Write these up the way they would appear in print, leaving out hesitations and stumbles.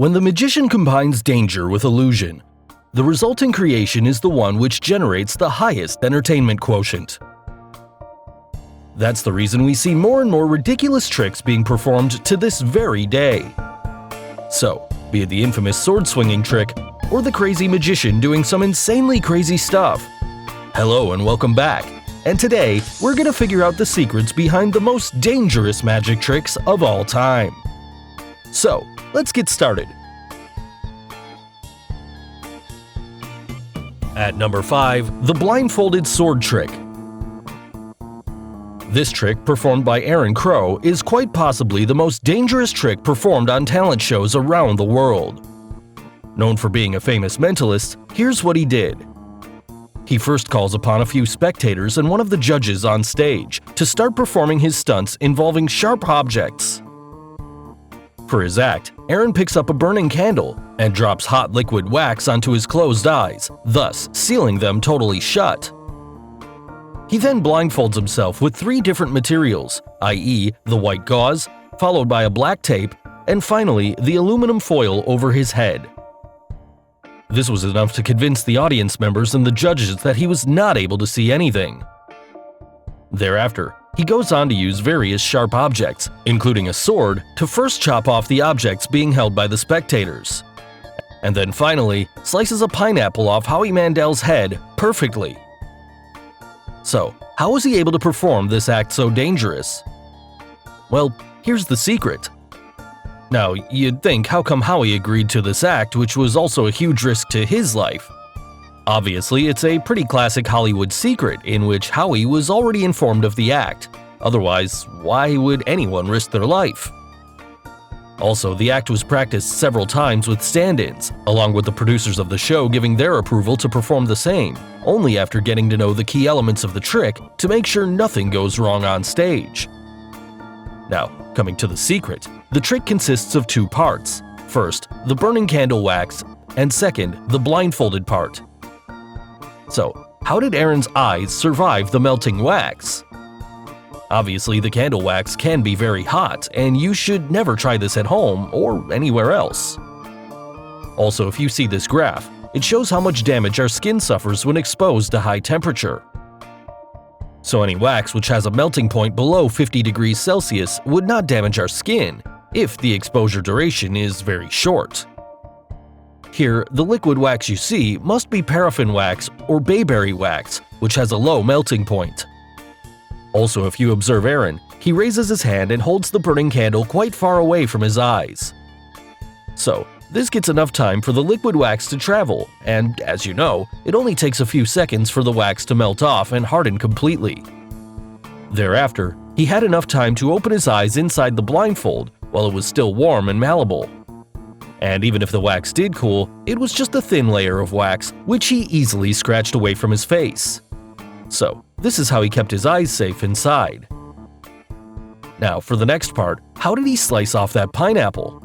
When the magician combines danger with illusion, the resulting creation is the one which generates the highest entertainment quotient. That's the reason we see more and more ridiculous tricks being performed to this very day. So, be it the infamous sword-swinging trick, or the crazy magician doing some insanely crazy stuff. Hello and welcome back, and today we're gonna figure out the secrets behind the most dangerous magic tricks of all time. So, let's get started. At number 5, the blindfolded sword trick. This trick, performed by Aaron Crow, is quite possibly the most dangerous trick performed on talent shows around the world. Known for being a famous mentalist, here's what he did. He first calls upon a few spectators and one of the judges on stage to start performing his stunts involving sharp objects. For his act, Aaron picks up a burning candle and drops hot liquid wax onto his closed eyes, thus sealing them totally shut. He then blindfolds himself with 3 different materials, i.e. the white gauze, followed by a black tape, and finally the aluminum foil over his head. This was enough to convince the audience members and the judges that he was not able to see anything. Thereafter, he goes on to use various sharp objects, including a sword, to first chop off the objects being held by the spectators. And then finally, slices a pineapple off Howie Mandel's head perfectly. So, how was he able to perform this act so dangerous? Well, here's the secret. Now, you'd think how come Howie agreed to this act, which was also a huge risk to his life? Obviously, it's a pretty classic Hollywood secret in which Howie was already informed of the act. Otherwise, why would anyone risk their life? Also, the act was practiced several times with stand-ins, along with the producers of the show giving their approval to perform the same, only after getting to know the key elements of the trick to make sure nothing goes wrong on stage. Now, coming to the secret, the trick consists of 2 parts. First, the burning candle wax, and second, the blindfolded part. So, how did Aaron's eyes survive the melting wax? Obviously, the candle wax can be very hot, and you should never try this at home or anywhere else. Also, if you see this graph, it shows how much damage our skin suffers when exposed to high temperature. So any wax which has a melting point below 50 degrees Celsius would not damage our skin if the exposure duration is very short. Here, the liquid wax you see must be paraffin wax or bayberry wax, which has a low melting point. Also, if you observe Aaron, he raises his hand and holds the burning candle quite far away from his eyes. So, this gets enough time for the liquid wax to travel, and as you know, it only takes a few seconds for the wax to melt off and harden completely. Thereafter, he had enough time to open his eyes inside the blindfold while it was still warm and malleable. And even if the wax did cool, it was just a thin layer of wax, which he easily scratched away from his face. So, this is how he kept his eyes safe inside. Now, for the next part, how did he slice off that pineapple?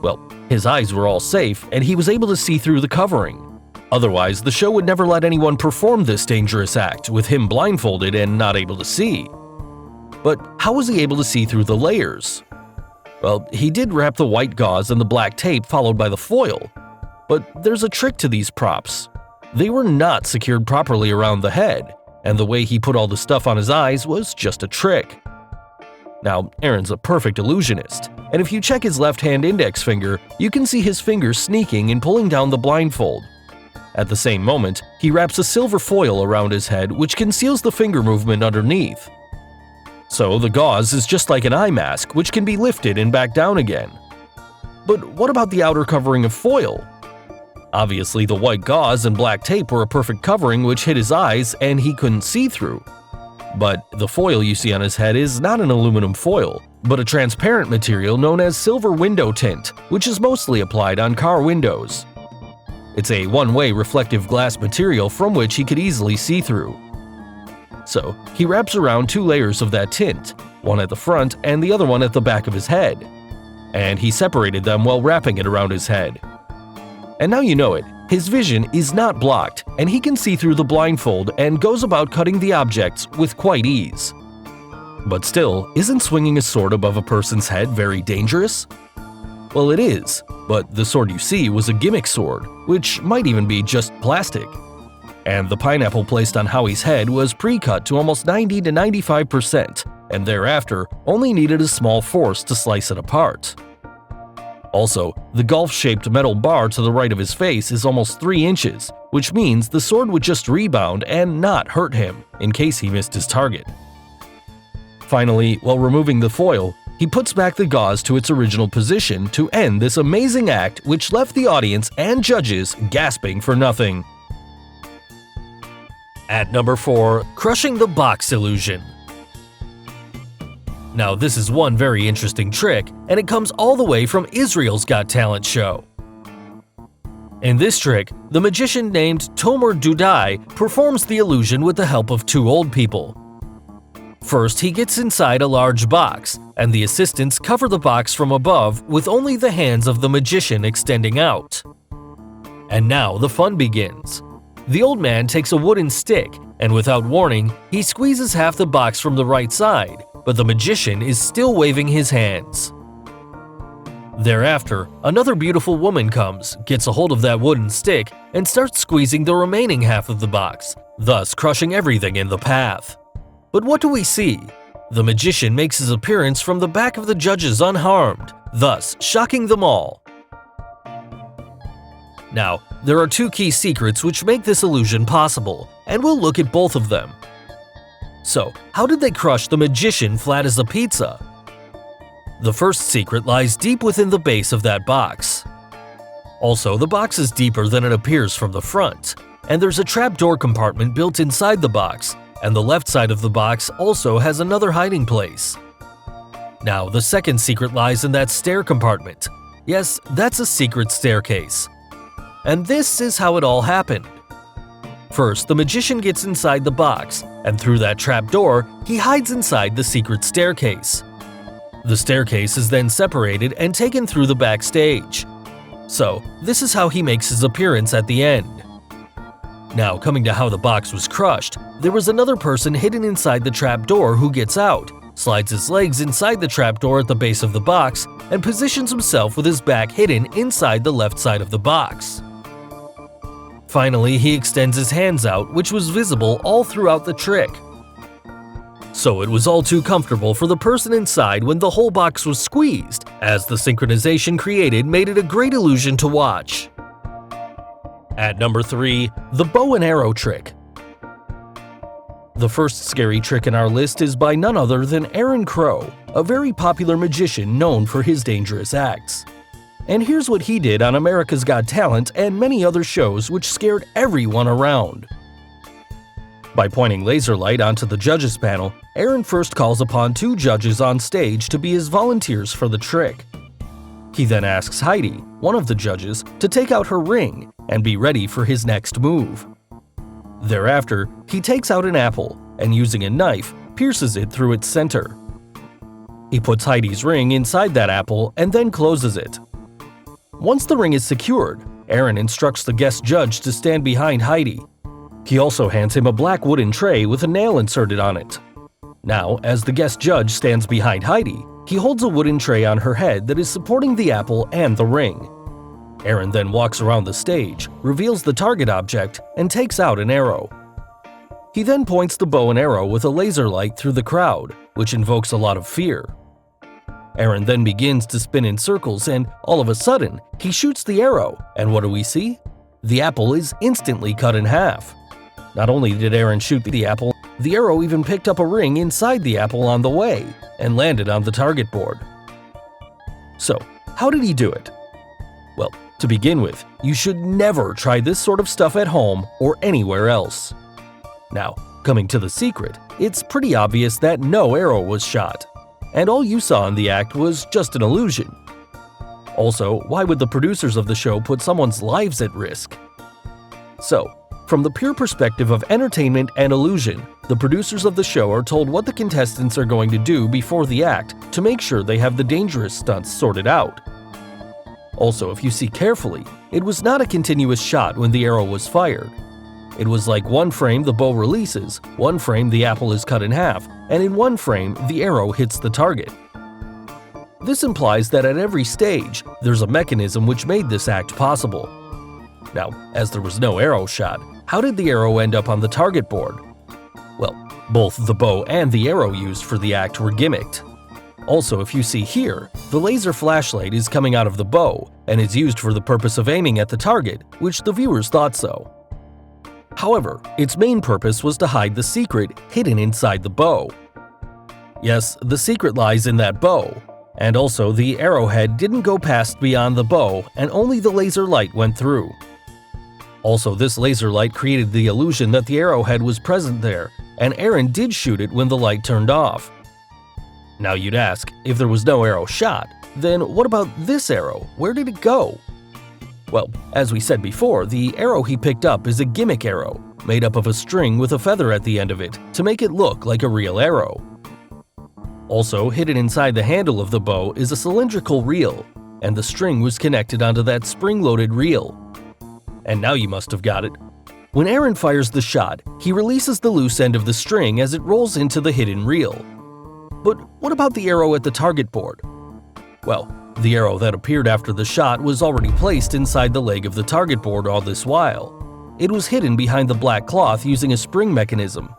Well, his eyes were all safe, and he was able to see through the covering. Otherwise, the show would never let anyone perform this dangerous act, with him blindfolded and not able to see. But how was he able to see through the layers? Well, he did wrap the white gauze and the black tape followed by the foil. But there's a trick to these props. They were not secured properly around the head, and the way he put all the stuff on his eyes was just a trick. Now, Aaron's a perfect illusionist, and if you check his left-hand index finger, you can see his fingers sneaking and pulling down the blindfold. At the same moment, he wraps a silver foil around his head which conceals the finger movement underneath. So the gauze is just like an eye mask which can be lifted and back down again. But what about the outer covering of foil? Obviously, the white gauze and black tape were a perfect covering which hid his eyes and he couldn't see through. But the foil you see on his head is not an aluminum foil, but a transparent material known as silver window tint, which is mostly applied on car windows. It's a one-way reflective glass material from which he could easily see through. So, he wraps around 2 layers of that tint, one at the front and the other one at the back of his head. And he separated them while wrapping it around his head. And now you know it, his vision is not blocked, and he can see through the blindfold and goes about cutting the objects with quite ease. But still, isn't swinging a sword above a person's head very dangerous? Well, it is, but the sword you see was a gimmick sword, which might even be just plastic. And the pineapple placed on Howie's head was pre-cut to almost 90 to 95%, and thereafter only needed a small force to slice it apart. Also, the golf-shaped metal bar to the right of his face is almost 3 inches, which means the sword would just rebound and not hurt him in case he missed his target. Finally, while removing the foil, he puts back the gauze to its original position to end this amazing act, which left the audience and judges gasping for nothing. At number 4, crushing the box illusion. Now, this is one very interesting trick, and it comes all the way from Israel's Got Talent show. In this trick, the magician named Tomer Dudai performs the illusion with the help of 2 old people. First, he gets inside a large box, and the assistants cover the box from above with only the hands of the magician extending out. And now the fun begins. The old man takes a wooden stick, and without warning, he squeezes half the box from the right side, but the magician is still waving his hands. Thereafter, another beautiful woman comes, gets a hold of that wooden stick, and starts squeezing the remaining half of the box, thus crushing everything in the path. But what do we see? The magician makes his appearance from the back of the judges unharmed, thus shocking them all. Now, there are 2 key secrets which make this illusion possible, and we'll look at both of them. So, how did they crush the magician flat as a pizza? The first secret lies deep within the base of that box. Also, the box is deeper than it appears from the front, and there's a trapdoor compartment built inside the box, and the left side of the box also has another hiding place. Now, the second secret lies in that stair compartment. Yes, that's a secret staircase. And this is how it all happened. First, the magician gets inside the box, and through that trapdoor, he hides inside the secret staircase. The staircase is then separated and taken through the backstage. So, this is how he makes his appearance at the end. Now, coming to how the box was crushed, there was another person hidden inside the trapdoor who gets out, slides his legs inside the trapdoor at the base of the box, and positions himself with his back hidden inside the left side of the box. Finally, he extends his hands out, which was visible all throughout the trick. So it was all too comfortable for the person inside when the whole box was squeezed, as the synchronization created made it a great illusion to watch. At number 3, the bow and arrow trick. The first scary trick in our list is by none other than Aaron Crow, a very popular magician known for his dangerous acts. And here's what he did on America's Got Talent and many other shows which scared everyone around. By pointing laser light onto the judges panel, Aaron first calls upon 2 judges on stage to be his volunteers for the trick. He then asks Heidi, one of the judges, to take out her ring and be ready for his next move. Thereafter, he takes out an apple and using a knife, pierces it through its center. He puts Heidi's ring inside that apple and then closes it. Once the ring is secured, Aaron instructs the guest judge to stand behind Heidi. He also hands him a black wooden tray with a nail inserted on it. Now, as the guest judge stands behind Heidi, he holds a wooden tray on her head that is supporting the apple and the ring. Aaron then walks around the stage, reveals the target object, and takes out an arrow. He then points the bow and arrow with a laser light through the crowd, which invokes a lot of fear. Aaron then begins to spin in circles and, all of a sudden, he shoots the arrow, and what do we see? The apple is instantly cut in half. Not only did Aaron shoot the apple, the arrow even picked up a ring inside the apple on the way and landed on the target board. So, how did he do it? Well, to begin with, you should never try this sort of stuff at home or anywhere else. Now, coming to the secret, it's pretty obvious that no arrow was shot, and all you saw in the act was just an illusion. Also, why would the producers of the show put someone's lives at risk? So, from the pure perspective of entertainment and illusion, the producers of the show are told what the contestants are going to do before the act to make sure they have the dangerous stunts sorted out. Also, if you see carefully, it was not a continuous shot when the arrow was fired. It was like one frame the bow releases, one frame the apple is cut in half, and in one frame the arrow hits the target. This implies that at every stage, there's a mechanism which made this act possible. Now, as there was no arrow shot, how did the arrow end up on the target board? Well, both the bow and the arrow used for the act were gimmicked. Also, if you see here, the laser flashlight is coming out of the bow and is used for the purpose of aiming at the target, which the viewers thought so. However, its main purpose was to hide the secret hidden inside the bow. Yes, the secret lies in that bow, and also the arrowhead didn't go past beyond the bow and only the laser light went through. Also, this laser light created the illusion that the arrowhead was present there, and Aaron did shoot it when the light turned off. Now you'd ask, if there was no arrow shot, then what about this arrow? Where did it go? Well, as we said before, the arrow he picked up is a gimmick arrow, made up of a string with a feather at the end of it to make it look like a real arrow. Also, hidden inside the handle of the bow is a cylindrical reel, and the string was connected onto that spring-loaded reel. And now you must have got it. When Aaron fires the shot, he releases the loose end of the string as it rolls into the hidden reel. But what about the arrow at the target board? Well, the arrow that appeared after the shot was already placed inside the leg of the target board all this while. It was hidden behind the black cloth using a spring mechanism.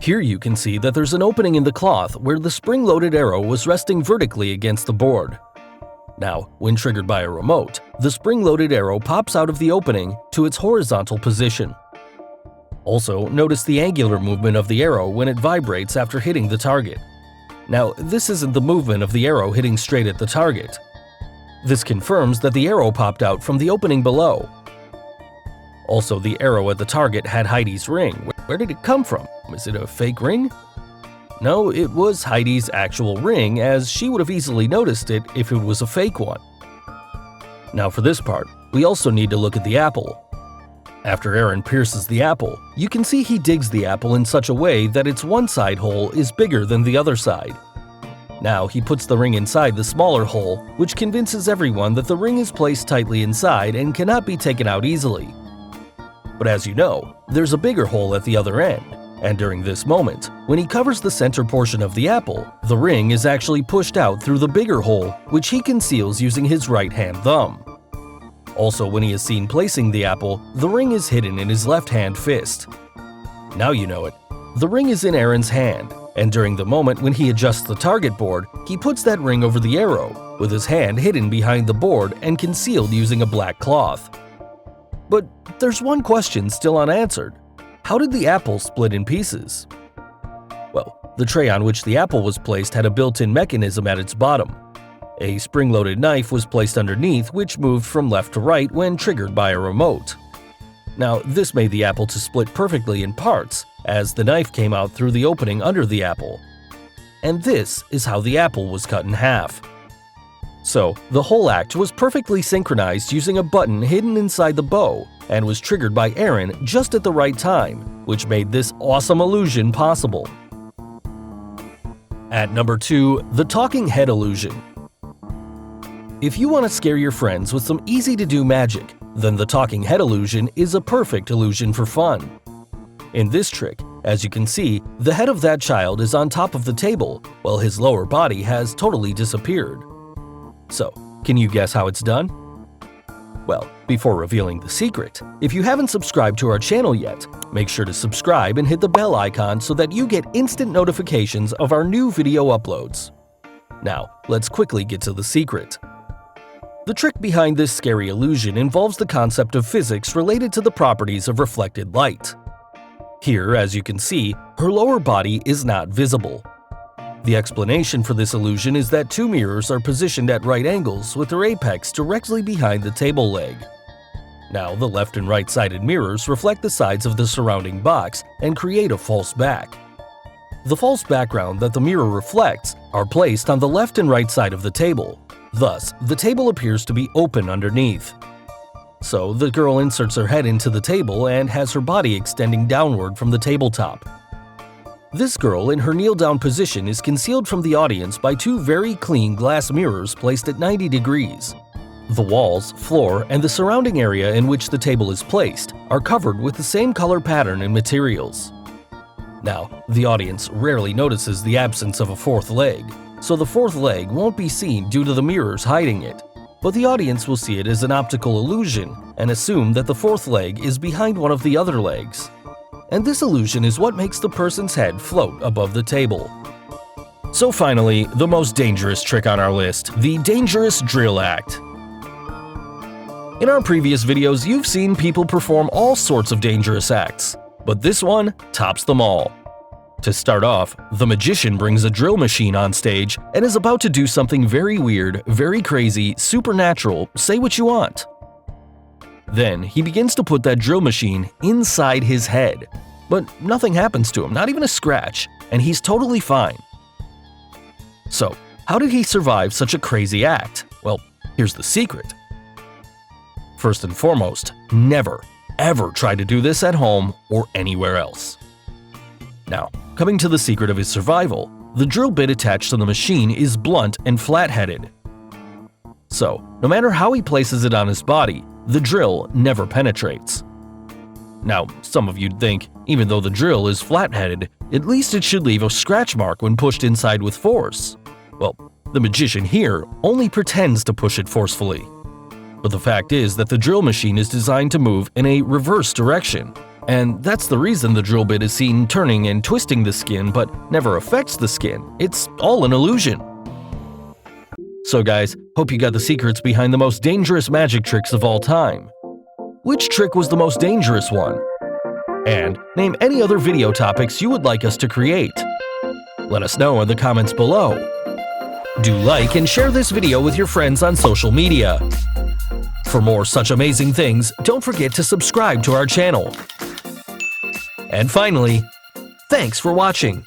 Here you can see that there's an opening in the cloth where the spring-loaded arrow was resting vertically against the board. Now, when triggered by a remote, the spring-loaded arrow pops out of the opening to its horizontal position. Also, notice the angular movement of the arrow when it vibrates after hitting the target. Now, this isn't the movement of the arrow hitting straight at the target. This confirms that the arrow popped out from the opening below. Also, the arrow at the target had Heidi's ring. Where did it come from? Is it a fake ring? No, it was Heidi's actual ring, as she would have easily noticed it if it was a fake one. Now for this part, we also need to look at the apple. After Aaron pierces the apple, you can see he digs the apple in such a way that its one side hole is bigger than the other side. Now he puts the ring inside the smaller hole, which convinces everyone that the ring is placed tightly inside and cannot be taken out easily. But as you know, there's a bigger hole at the other end, and during this moment, when he covers the center portion of the apple, the ring is actually pushed out through the bigger hole, which he conceals using his right-hand thumb. Also, when he is seen placing the apple, the ring is hidden in his left-hand fist. Now you know it. The ring is in Aaron's hand, and during the moment when he adjusts the target board, he puts that ring over the arrow, with his hand hidden behind the board and concealed using a black cloth. But there's one question still unanswered. How did the apple split in pieces? Well, the tray on which the apple was placed had a built-in mechanism at its bottom. A spring-loaded knife was placed underneath, which moved from left to right when triggered by a remote. Now, this made the apple to split perfectly in parts, as the knife came out through the opening under the apple. And this is how the apple was cut in half. So, the whole act was perfectly synchronized using a button hidden inside the bow and was triggered by Aaron just at the right time, which made this awesome illusion possible. At number 2, the talking head illusion. If you want to scare your friends with some easy-to-do magic, then the talking head illusion is a perfect illusion for fun. In this trick, as you can see, the head of that child is on top of the table, while his lower body has totally disappeared. So, can you guess how it's done? Well, before revealing the secret, if you haven't subscribed to our channel yet, make sure to subscribe and hit the bell icon so that you get instant notifications of our new video uploads. Now, let's quickly get to the secret. The trick behind this scary illusion involves the concept of physics related to the properties of reflected light. Here, as you can see, her lower body is not visible. The explanation for this illusion is that two mirrors are positioned at right angles with their apex directly behind the table leg. Now, the left and right-sided mirrors reflect the sides of the surrounding box and create a false back. The false background that the mirror reflects are placed on the left and right side of the table. Thus, the table appears to be open underneath. So, the girl inserts her head into the table and has her body extending downward from the tabletop. This girl in her kneel-down position is concealed from the audience by two very clean glass mirrors placed at 90 degrees. The walls, floor, and the surrounding area in which the table is placed are covered with the same color pattern and materials. Now, the audience rarely notices the absence of a fourth leg, so the fourth leg won't be seen due to the mirrors hiding it. But the audience will see it as an optical illusion and assume that the fourth leg is behind one of the other legs. And this illusion is what makes the person's head float above the table. So finally, the most dangerous trick on our list, the dangerous drill act. In our previous videos, you've seen people perform all sorts of dangerous acts, but this one tops them all. To start off, the magician brings a drill machine on stage and is about to do something very weird, very crazy, supernatural, say what you want. Then he begins to put that drill machine inside his head. But nothing happens to him, not even a scratch, and he's totally fine. So, how did he survive such a crazy act? Well, here's the secret. First and foremost, never, ever try to do this at home or anywhere else. Now, coming to the secret of his survival, the drill bit attached to the machine is blunt and flat-headed. So, no matter how he places it on his body, the drill never penetrates. Now, some of you'd think, even though the drill is flat-headed, at least it should leave a scratch mark when pushed inside with force. Well, the magician here only pretends to push it forcefully. But the fact is that the drill machine is designed to move in a reverse direction. And that's the reason the drill bit is seen turning and twisting the skin but never affects the skin. It's all an illusion. So guys, hope you got the secrets behind the most dangerous magic tricks of all time. Which trick was the most dangerous one? And name any other video topics you would like us to create. Let us know in the comments below. Do like and share this video with your friends on social media. For more such amazing things, don't forget to subscribe to our channel. And finally, thanks for watching.